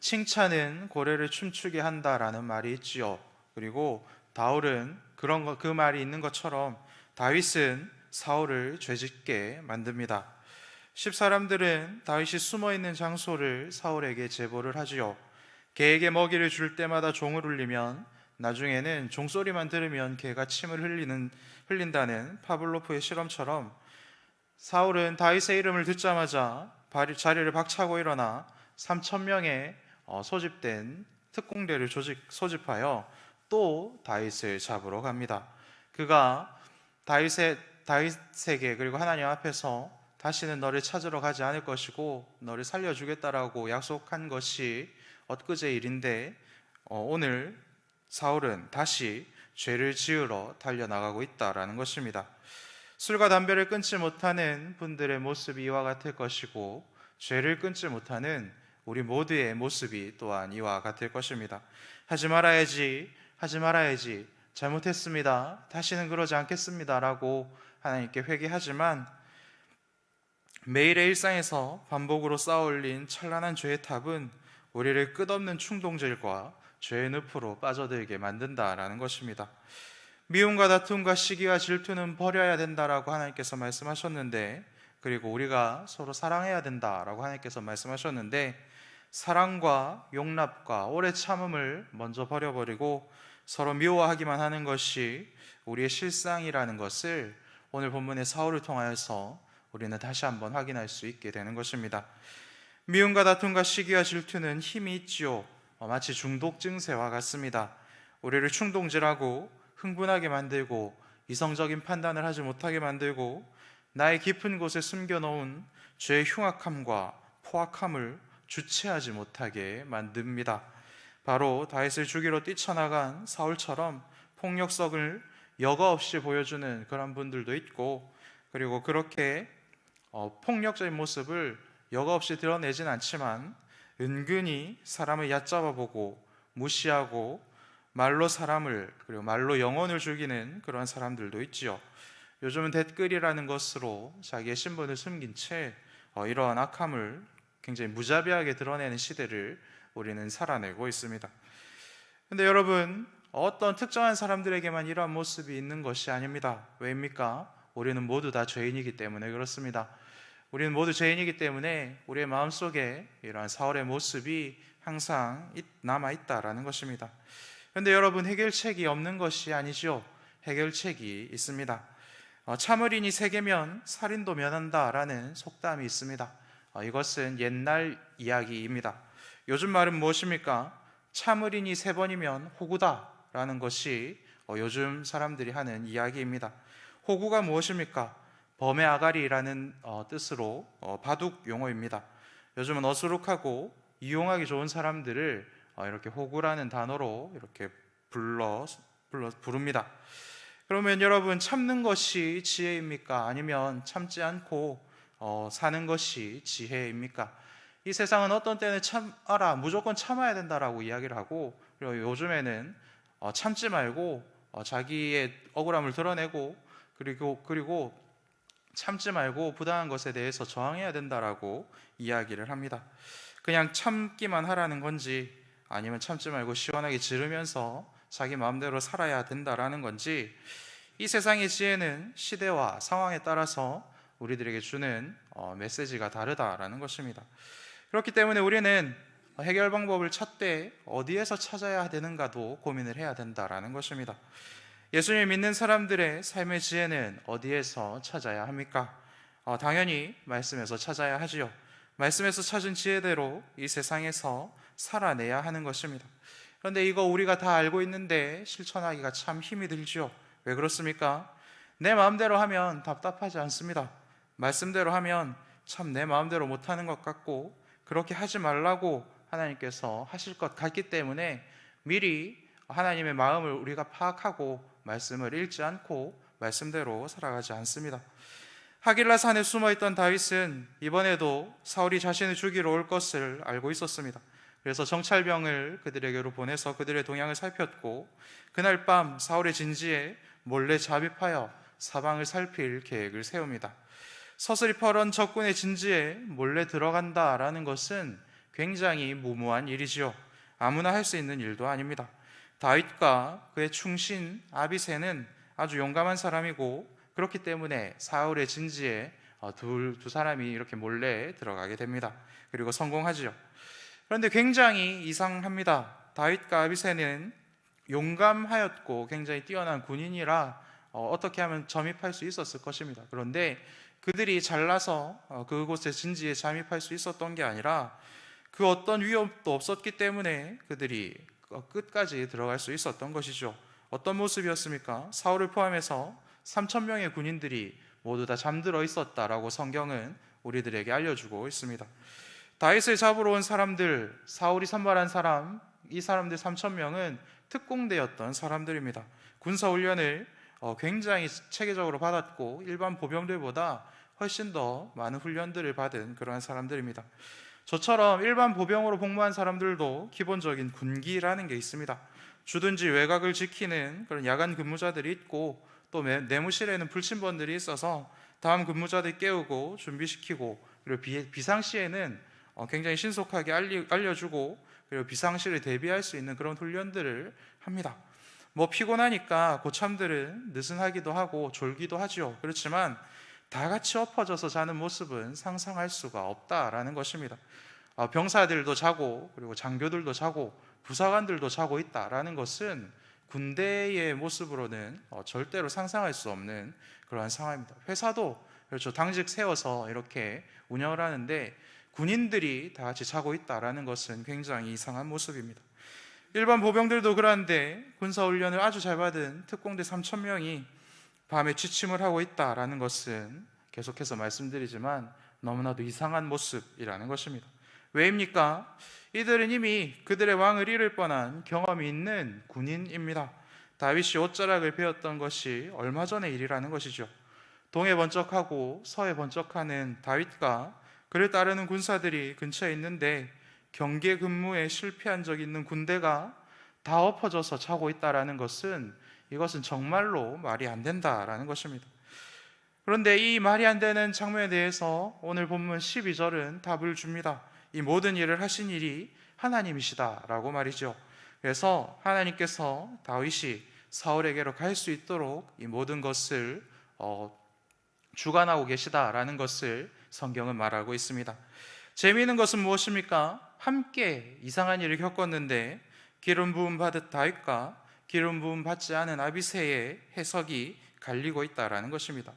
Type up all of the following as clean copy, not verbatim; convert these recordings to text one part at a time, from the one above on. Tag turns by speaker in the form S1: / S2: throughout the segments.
S1: 칭찬은 고래를 춤추게 한다라는 말이 있지요. 그리고 다울은 그 말이 있는 것처럼 다윗은 사울을 죄짓게 만듭니다. 십사람들은 다윗이 숨어있는 장소를 사울에게 제보를 하지요. 개에게 먹이를 줄 때마다 종을 울리면 나중에는 종소리만 들으면 개가 침을 흘린다는 파블로프의 실험처럼 사울은 다윗의 이름을 듣자마자 자리를 박차고 일어나 3천 명의 소집된 특공대를 소집하여 또 다윗을 잡으러 갑니다. 그가 다윗에게 그리고 하나님 앞에서 다시는 너를 찾으러 가지 않을 것이고 너를 살려주겠다라고 약속한 것이 엊그제 일인데 오늘 사울은 다시 죄를 지으러 달려나가고 있다라는 것입니다. 술과 담배를 끊지 못하는 분들의 모습이 이와 같을 것이고 죄를 끊지 못하는 우리 모두의 모습이 또한 이와 같을 것입니다. 하지 말아야지, 잘못했습니다, 다시는 그러지 않겠습니다 라고 하나님께 회개하지만 매일의 일상에서 반복으로 쌓아올린 찬란한 죄의 탑은 우리를 끝없는 충동질과 죄의 늪으로 빠져들게 만든다라는 것입니다. 미움과 다툼과 시기와 질투는 버려야 된다라고 하나님께서 말씀하셨는데, 그리고 우리가 서로 사랑해야 된다라고 하나님께서 말씀하셨는데, 사랑과 용납과 오래 참음을 먼저 버려버리고 서로 미워하기만 하는 것이 우리의 실상이라는 것을 오늘 본문의 사울을 통하여서 우리는 다시 한번 확인할 수 있게 되는 것입니다. 미움과 다툼과 시기와 질투는 힘이 있지요. 마치 중독 증세와 같습니다. 우리를 충동질하고 흥분하게 만들고 이성적인 판단을 하지 못하게 만들고 나의 깊은 곳에 숨겨놓은 죄의 흉악함과 포악함을 주체하지 못하게 만듭니다. 바로 다윗을 죽이러 뛰쳐나간 사울처럼 폭력성을 여과 없이 보여주는 그런 분들도 있고, 그리고 그렇게 폭력적인 모습을 여과 없이 드러내진 않지만 은근히 사람을 얕잡아 보고 무시하고 말로 사람을, 그리고 말로 영혼을 죽이는 그런 사람들도 있지요. 요즘은 댓글이라는 것으로 자기의 신분을 숨긴 채 이러한 악함을 굉장히 무자비하게 드러내는 시대를 우리는 살아내고 있습니다. 근데 여러분, 어떤 특정한 사람들에게만 이러한 모습이 있는 것이 아닙니다. 왜입니까? 우리는 모두 다 죄인이기 때문에 그렇습니다. 우리는 모두 죄인이기 때문에 우리의 마음속에 이러한 사울의 모습이 항상 남아있다라는 것입니다. 그런데 여러분, 해결책이 없는 것이 아니죠. 해결책이 있습니다. 참을인이 세게면 살인도 면한다라는 속담이 있습니다. 이것은 옛날 이야기입니다. 요즘 말은 무엇입니까? 참을인이 3번이면 호구다라는 것이 요즘 사람들이 하는 이야기입니다. 호구가 무엇입니까? 범의 아가리라는 뜻으로 바둑 용어입니다. 요즘은 어수룩하고 이용하기 좋은 사람들을 이렇게 호구라는 단어로 이렇게 부릅니다. 그러면 여러분, 참는 것이 지혜입니까? 아니면 참지 않고 사는 것이 지혜입니까? 이 세상은 어떤 때는 참아라, 무조건 참아야 된다라고 이야기를 하고, 그리고 요즘에는 참지 말고 자기의 억울함을 드러내고, 그리고 참지 말고 부당한 것에 대해서 저항해야 된다라고 이야기를 합니다. 그냥 참기만 하라는 건지, 아니면 참지 말고 시원하게 지르면서 자기 마음대로 살아야 된다라는 건지, 이 세상의 지혜는 시대와 상황에 따라서 우리들에게 주는 메시지가 다르다라는 것입니다. 그렇기 때문에 우리는 해결 방법을 찾되 어디에서 찾아야 되는가도 고민을 해야 된다라는 것입니다. 예수님을 믿는 사람들의 삶의 지혜는 어디에서 찾아야 합니까? 당연히 말씀에서 찾아야 하지요. 말씀에서 찾은 지혜대로 이 세상에서 살아내야 하는 것입니다. 그런데 이거 우리가 다 알고 있는데 실천하기가 참 힘이 들죠. 왜 그렇습니까? 내 마음대로 하면 답답하지 않습니다. 말씀대로 하면 참 내 마음대로 못하는 것 같고, 그렇게 하지 말라고 하나님께서 하실 것 같기 때문에 미리 하나님의 마음을 우리가 파악하고 말씀을 읽지 않고 말씀대로 살아가지 않습니다. 하길라 산에 숨어있던 다윗은 이번에도 사울이 자신을 죽이러 올 것을 알고 있었습니다. 그래서 정찰병을 그들에게로 보내서 그들의 동향을 살폈고, 그날 밤 사울의 진지에 몰래 잠입하여 사방을 살필 계획을 세웁니다. 서슬이 퍼런 적군의 진지에 몰래 들어간다라는 것은 굉장히 무모한 일이지요. 아무나 할 수 있는 일도 아닙니다. 다윗과 그의 충신 아비새는 아주 용감한 사람이고, 그렇기 때문에 사울의 진지에 두 사람이 이렇게 몰래 들어가게 됩니다. 그리고 성공하지요. 그런데 굉장히 이상합니다. 다윗과 아비새는 용감하였고 굉장히 뛰어난 군인이라 어떻게 하면 점입할 수 있었을 것입니다. 그런데 그들이 잘나서 그곳의 진지에 잠입할 수 있었던 게 아니라, 그 어떤 위협도 없었기 때문에 그들이 끝까지 들어갈 수 있었던 것이죠. 어떤 모습이었습니까? 사울을 포함해서 3,000명의 군인들이 모두 다 잠들어 있었다라고 성경은 우리들에게 알려주고 있습니다. 다윗을 잡으러 온 사람들, 사울이 선발한 사람, 이 사람들 3,000명은 특공대였던 사람들입니다. 군사훈련을 굉장히 체계적으로 받았고 일반 보병들보다 훨씬 더 많은 훈련들을 받은 그러한 사람들입니다. 저처럼 일반 보병으로 복무한 사람들도 기본적인 군기라는 게 있습니다. 주둔지 외곽을 지키는 그런 야간 근무자들이 있고, 또 내무실에는 불침번들이 있어서 다음 근무자들 깨우고 준비시키고, 그리고 비상시에는 굉장히 신속하게 알려주고, 그리고 비상시를 대비할 수 있는 그런 훈련들을 합니다. 피곤하니까 고참들은 느슨하기도 하고 졸기도 하죠. 그렇지만 다 같이 엎어져서 자는 모습은 상상할 수가 없다라는 것입니다. 병사들도 자고, 그리고 장교들도 자고, 부사관들도 자고 있다라는 것은 군대의 모습으로는 절대로 상상할 수 없는 그러한 상황입니다. 회사도 그렇죠. 당직 세워서 이렇게 운영을 하는데 군인들이 다 같이 자고 있다라는 것은 굉장히 이상한 모습입니다. 일반 보병들도 그런데 군사훈련을 아주 잘 받은 특공대 3,000명이 밤에 취침을 하고 있다라는 것은 계속해서 말씀드리지만 너무나도 이상한 모습이라는 것입니다. 왜입니까? 이들은 이미 그들의 왕을 잃을 뻔한 경험이 있는 군인입니다. 다윗이 옷자락을 베었던 것이 얼마 전의 일이라는 것이죠. 동해 번쩍하고 서해 번쩍하는 다윗과 그를 따르는 군사들이 근처에 있는데, 경계 근무에 실패한 적이 있는 군대가 다 엎어져서 자고 있다라는 것은, 이것은 정말로 말이 안 된다라는 것입니다. 그런데 이 말이 안 되는 장면에 대해서 오늘 본문 12절은 답을 줍니다. 이 모든 일을 하신 일이 하나님이시다라고 말이죠. 그래서 하나님께서 다윗이 사울에게로 갈 수 있도록 이 모든 것을 주관하고 계시다라는 것을 성경은 말하고 있습니다. 재미있는 것은 무엇입니까? 함께 이상한 일을 겪었는데 기름 부음 받은 다윗과 기름 부음 받지 않은 아비새의 해석이 갈리고 있다라는 것입니다.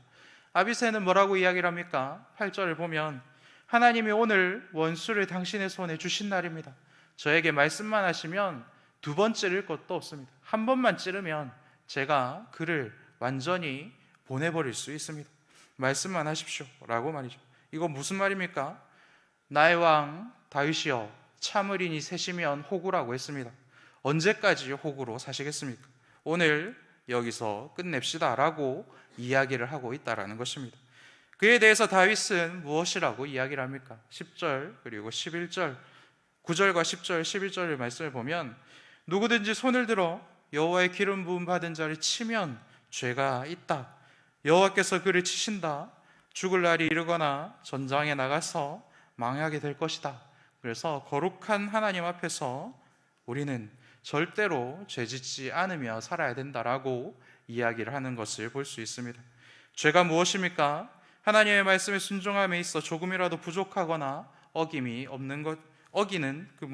S1: 아비새는 뭐라고 이야기를 합니까? 8절을 보면 하나님이 오늘 원수를 당신의 손에 주신 날입니다. 저에게 말씀만 하시면 두 번 찌를 것도 없습니다. 한 번만 찌르면 제가 그를 완전히 보내버릴 수 있습니다. 말씀만 하십시오 라고 말이죠. 이거 무슨 말입니까? 나의 왕 다윗이여, 참으리니 새시면 호구라고 했습니다. 언제까지 호구로 사시겠습니까? 오늘 여기서 끝냅시다 라고 이야기를 하고 있다라는 것입니다. 그에 대해서 다윗은 무엇이라고 이야기를 합니까? 10절 그리고 11절, 9절과 10절, 11절의 말씀을 보면 누구든지 손을 들어 여호와의 기름 부음 받은 자를 치면 죄가 있다. 여호와께서 그를 치신다. 죽을 날이 이르거나 전장에 나가서 망하게 될 것이다. 그래서 거룩한 하나님 앞에서 우리는 절대로 죄짓지 않으며 살아야 된다라고 이야기를 하는 것을 볼 수 있습니다. 죄가 무엇입니까? 하나님의 말씀에 순종함에 있어 조금이라도 부족하거나 어김이 없는 것, 어기는 그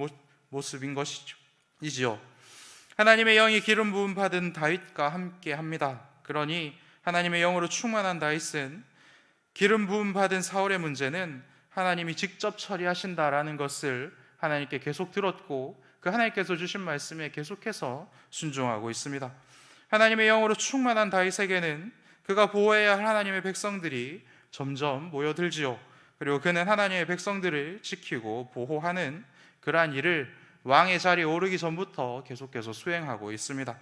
S1: 모습인 것이지요. 하나님의 영이 기름 부음 받은 다윗과 함께 합니다. 그러니 하나님의 영으로 충만한 다윗은 기름 부음 받은 사울의 문제는 하나님이 직접 처리하신다라는 것을 하나님께 계속 들었고, 그 하나님께서 주신 말씀에 계속해서 순종하고 있습니다. 하나님의 영으로 충만한 다윗에게는 그가 보호해야 할 하나님의 백성들이 점점 모여들지요. 그리고 그는 하나님의 백성들을 지키고 보호하는 그러한 일을 왕의 자리에 오르기 전부터 계속해서 수행하고 있습니다.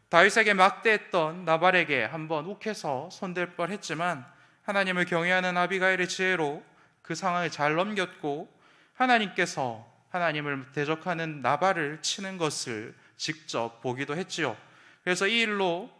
S1: 다윗에게 막대했던 나발에게 한번 욱해서 손댈 뻔했지만 하나님을 경외하는 아비가일의 지혜로 그 상황을 잘 넘겼고, 하나님께서 하나님을 대적하는 나발을 치는 것을 직접 보기도 했지요. 그래서 이 일로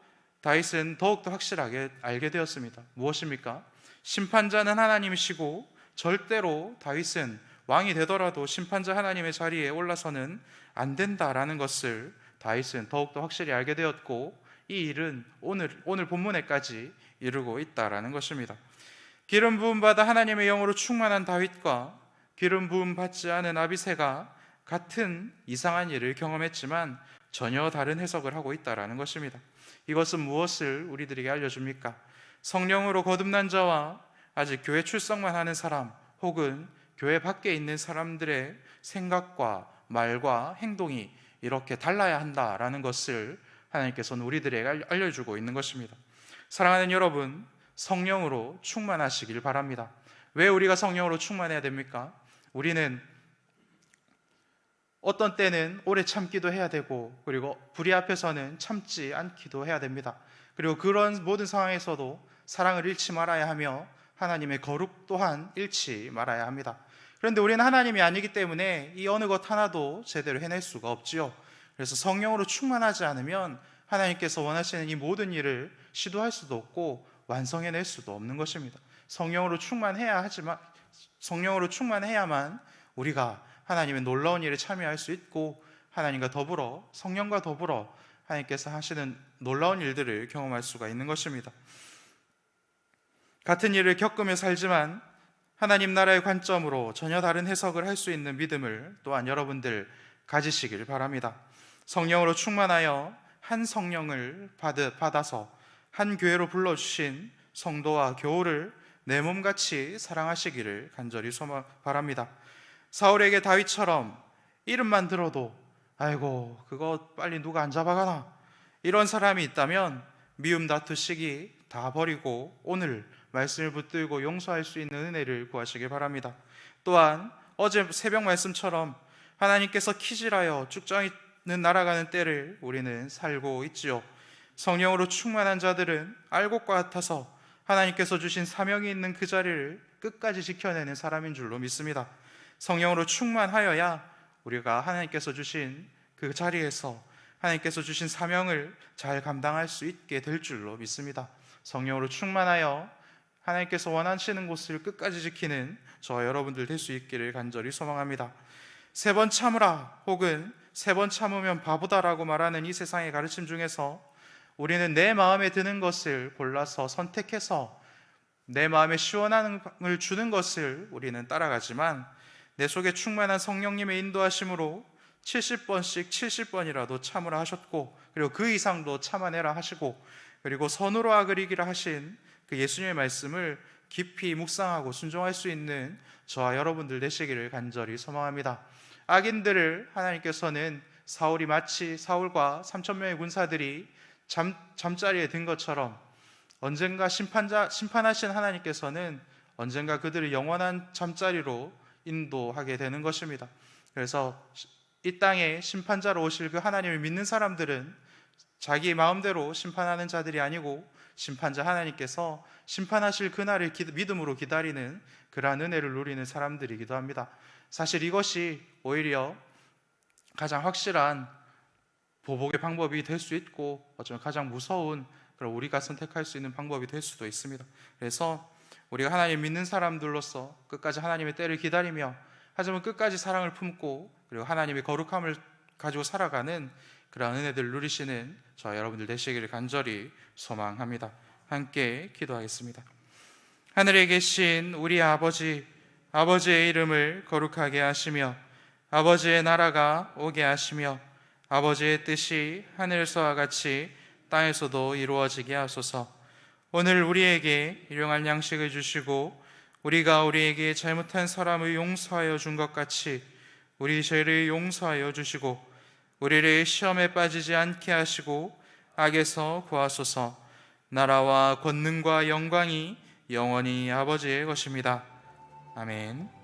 S1: 다윗은 더욱더 확실하게 알게 되었습니다. 무엇입니까? 심판자는 하나님이시고 절대로 다윗은 왕이 되더라도 심판자 하나님의 자리에 올라서는 안 된다라는 것을 다윗은 더욱더 확실히 알게 되었고, 이 일은 오늘 본문에까지 이르고 있다라는 것입니다. 기름 부음 받아 하나님의 영으로 충만한 다윗과 기름 부음 받지 않은 아비새가 같은 이상한 일을 경험했지만 전혀 다른 해석을 하고 있다라는 것입니다. 이것은 무엇을 우리들에게 알려줍니까? 성령으로 거듭난 자와 아직 교회 출석만 하는 사람, 혹은 교회 밖에 있는 사람들의 생각과 말과 행동이 이렇게 달라야 한다라는 것을 하나님께서는 우리들에게 알려주고 있는 것입니다. 사랑하는 여러분, 성령으로 충만하시길 바랍니다. 왜 우리가 성령으로 충만해야 됩니까? 우리는 어떤 때는 오래 참기도 해야 되고, 그리고 불의 앞에서는 참지 않기도 해야 됩니다. 그리고 그런 모든 상황에서도 사랑을 잃지 말아야 하며 하나님의 거룩 또한 잃지 말아야 합니다. 그런데 우리는 하나님이 아니기 때문에 이 어느 것 하나도 제대로 해낼 수가 없지요. 그래서 성령으로 충만하지 않으면 하나님께서 원하시는 이 모든 일을 시도할 수도 없고 완성해낼 수도 없는 것입니다. 성령으로 충만해야만 우리가 하나님의 놀라운 일에 참여할 수 있고, 하나님과 더불어, 성령과 더불어 하나님께서 하시는 놀라운 일들을 경험할 수가 있는 것입니다. 같은 일을 겪으며 살지만 하나님 나라의 관점으로 전혀 다른 해석을 할 수 있는 믿음을 또한 여러분들 가지시길 바랍니다. 성령으로 충만하여 한 성령을 받아서 한 교회로 불러주신 성도와 교우를 내 몸같이 사랑하시기를 간절히 바랍니다. 사울에게 다윗처럼 이름만 들어도 아이고 그거 빨리 누가 안 잡아가나, 이런 사람이 있다면 미움 다투시기 다 버리고 오늘 말씀을 붙들고 용서할 수 있는 은혜를 구하시길 바랍니다. 또한 어제 새벽 말씀처럼 하나님께서 키질하여 쭉정이는 날아가는 때를 우리는 살고 있지요. 성령으로 충만한 자들은 알 것과 같아서 하나님께서 주신 사명이 있는 그 자리를 끝까지 지켜내는 사람인 줄로 믿습니다. 성령으로 충만하여야 우리가 하나님께서 주신 그 자리에서 하나님께서 주신 사명을 잘 감당할 수 있게 될 줄로 믿습니다. 성령으로 충만하여 하나님께서 원하시는 곳을 끝까지 지키는 저와 여러분들 될 수 있기를 간절히 소망합니다. 3번 참으라, 혹은 3번 참으면 바보다라고 말하는 이 세상의 가르침 중에서 우리는 내 마음에 드는 것을 골라서 선택해서 내 마음에 시원함을 주는 것을 우리는 따라가지만, 내 속에 충만한 성령님의 인도하심으로 70번씩 70번이라도 참으라 하셨고, 그리고 그 이상도 참아내라 하시고, 그리고 선으로 악을 이기라 하신 그 예수님의 말씀을 깊이 묵상하고 순종할 수 있는 저와 여러분들 되시기를 간절히 소망합니다. 악인들을 하나님께서는 사울이 마치 사울과 3,000명의 군사들이 잠자리에 든 것처럼 언젠가 심판하신 하나님께서는 언젠가 그들을 영원한 잠자리로 인도하게 되는 것입니다. 그래서 이 땅에 심판자로 오실 그 하나님을 믿는 사람들은 자기 마음대로 심판하는 자들이 아니고 심판자 하나님께서 심판하실 그날을 믿음으로 기다리는 그러한 은혜를 누리는 사람들이기도 합니다. 사실 이것이 오히려 가장 확실한 보복의 방법이 될 수 있고, 어쩌면 가장 무서운 그런 우리가 선택할 수 있는 방법이 될 수도 있습니다. 그래서 우리가 하나님 믿는 사람들로서 끝까지 하나님의 때를 기다리며, 하지만 끝까지 사랑을 품고 그리고 하나님의 거룩함을 가지고 살아가는 그런 은혜들을 누리시는 저와 여러분들 되시기를 간절히 소망합니다. 함께 기도하겠습니다. 하늘에 계신 우리 아버지, 아버지의 이름을 거룩하게 하시며 아버지의 나라가 오게 하시며 아버지의 뜻이 하늘에서와 같이 땅에서도 이루어지게 하소서. 오늘 우리에게 일용할 양식을 주시고 우리가 우리에게 잘못한 사람을 용서하여 준 것 같이 우리 죄를 용서하여 주시고 우리를 시험에 빠지지 않게 하시고 악에서 구하소서. 나라와 권능과 영광이 영원히 아버지의 것입니다. 아멘.